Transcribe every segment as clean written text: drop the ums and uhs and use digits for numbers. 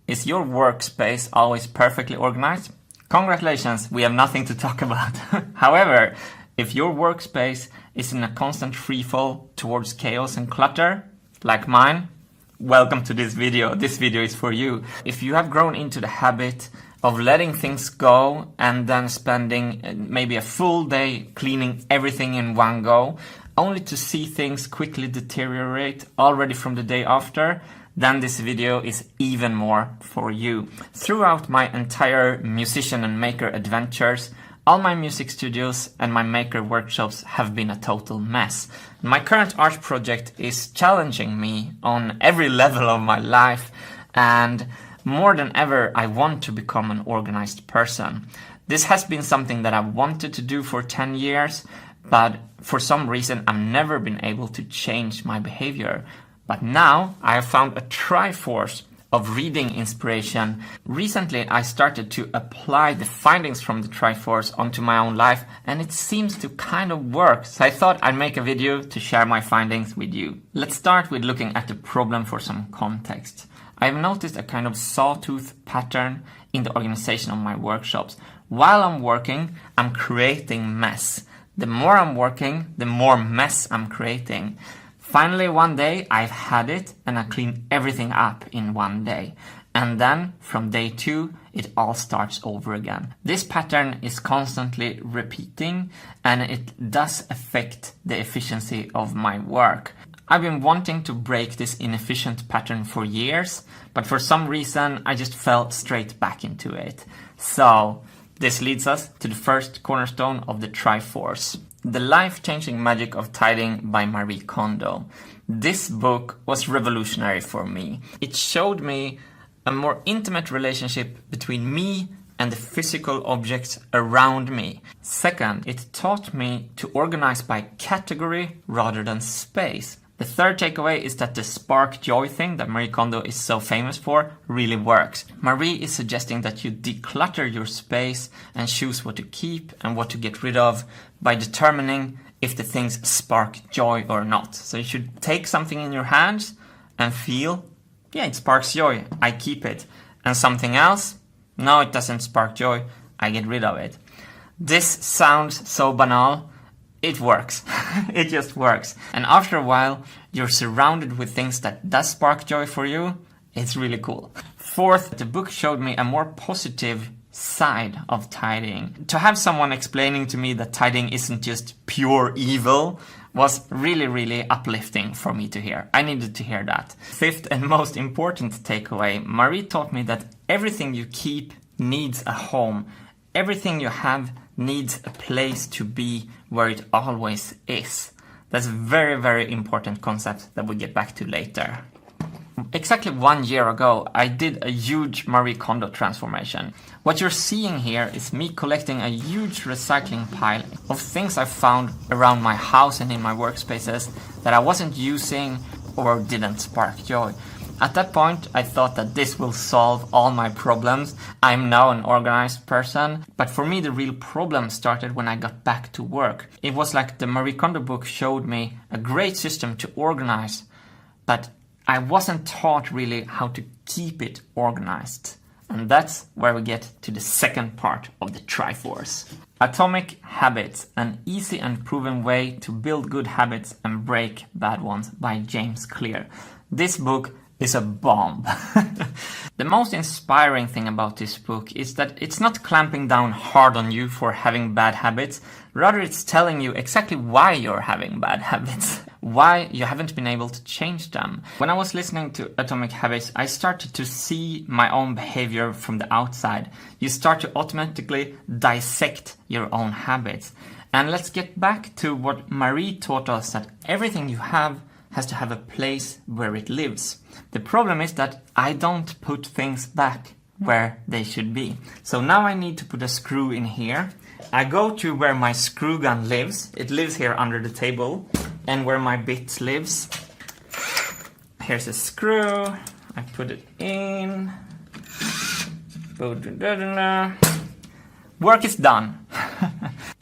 Is your workspace always perfectly organized? Congratulations, we have nothing to talk about. However, if your workspace is in a constant freefall towards chaos and clutter, like mine, welcome to this video. This video is for you. If you have grown into the habit of letting things go and then spending maybe a full day cleaning everything in one go, only to see things quickly deteriorate already from the day after, then this video is even more for you. Throughout my entire musician and maker adventures, all my music studios and my maker workshops have been a total mess. My current art project is challenging me on every level of my life, and more than ever I want to become an organized person. This has been something that I've wanted to do for 10 years, but for some reason I've never been able to change my behavior. But now I have found a triforce of reading inspiration. Recently I started to apply the findings from the triforce onto my own life, and it seems to kind of work. So I thought I'd make a video to share my findings with you. Let's start with looking at the problem for some context. I've noticed a kind of sawtooth pattern in the organization of my workshops. While I'm working, I'm creating mess. The more I'm working, the more mess I'm creating. Finally, one day I've had it and I cleaned everything up in one day. And then from day 2, it all starts over again. This pattern is constantly repeating, and it does affect the efficiency of my work. I've been wanting to break this inefficient pattern for years, but for some reason I just fell straight back into it. So this leads us to the first cornerstone of the Triforce. The Life-Changing Magic of Tidying by Marie Kondo. This book was revolutionary for me. It showed me a more intimate relationship between me and the physical objects around me. Second, it taught me to organize by category rather than space. The third takeaway is that the spark joy thing that Marie Kondo is so famous for really works. Marie is suggesting that you declutter your space and choose what to keep and what to get rid of by determining if the things spark joy or not. So you should take something in your hands and feel, yeah, it sparks joy, I keep it. And something else, no, it doesn't spark joy, I get rid of it. This sounds so banal. It works. It just works. And after a while, you're surrounded with things that does spark joy for you. It's really cool. Fourth, the book showed me a more positive side of tidying. To have someone explaining to me that tidying isn't just pure evil was really, really uplifting for me to hear. I needed to hear that. Fifth and most important takeaway, Marie taught me that everything you keep needs a home. Everything you have needs a place to be where it always is. That's a very, very important concept that we'll get back to later. Exactly 1 year ago, I did a huge Marie Kondo transformation. What you're seeing here is me collecting a huge recycling pile of things I found around my house and in my workspaces that I wasn't using or didn't spark joy. At that point, I thought that this will solve all my problems. I'm now an organized person. But for me, the real problem started when I got back to work. It was like the Marie Kondo book showed me a great system to organize, but I wasn't taught really how to keep it organized. And that's where we get to the second part of the Triforce. Atomic Habits, an easy and proven way to build good habits and break bad ones by James Clear. This book is a bomb. The most inspiring thing about this book is that it's not clamping down hard on you for having bad habits. Rather, it's telling you exactly why you're having bad habits, why you haven't been able to change them. When I was listening to Atomic Habits, I started to see my own behavior from the outside. You start to automatically dissect your own habits. And let's get back to what Marie taught us, that everything you have has to have a place where it lives. The problem is that I don't put things back where they should be. So now I need to put a screw in here. I go to where my screw gun lives. It lives here under the table. And where my bit lives. Here's a screw. I put it in. Work is done.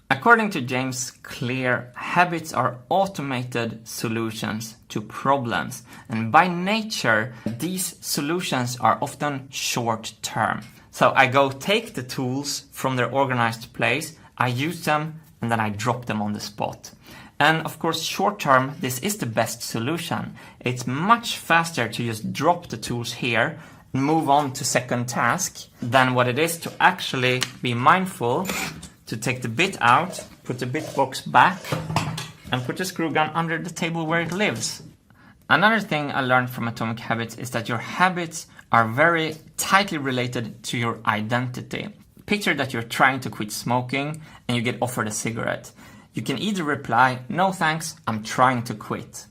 According to James Clear, habits are automated solutions to to problems. And by nature, these solutions are often short term. So I go take the tools from their organized place, I use them, and then I drop them on the spot. And of course, short term, this is the best solution. It's much faster to just drop the tools here and move on to second task than what it is to actually be mindful, to take the bit out, put the bit box back, and put the screw gun under the table where it lives. Another thing I learned from Atomic Habits is that your habits are very tightly related to your identity. Picture that you're trying to quit smoking and you get offered a cigarette. You can either reply, "No thanks, I'm trying to quit."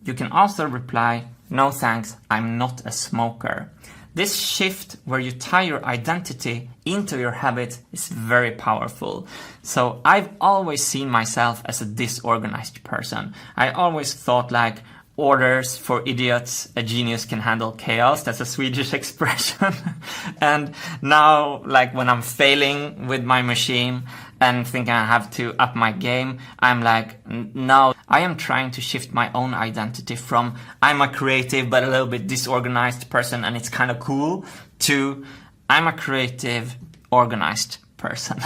You can also reply, "No thanks, I'm not a smoker." This shift where you tie your identity into your habit is very powerful. So I've always seen myself as a disorganized person. I always thought like, orders for idiots, a genius can handle chaos. That's a Swedish expression. And now, like when I'm failing with my machine and thinking I have to up my game, I'm like, no, I am trying to shift my own identity from I'm a creative but a little bit disorganized person and it's kind of cool to I'm a creative, organized person.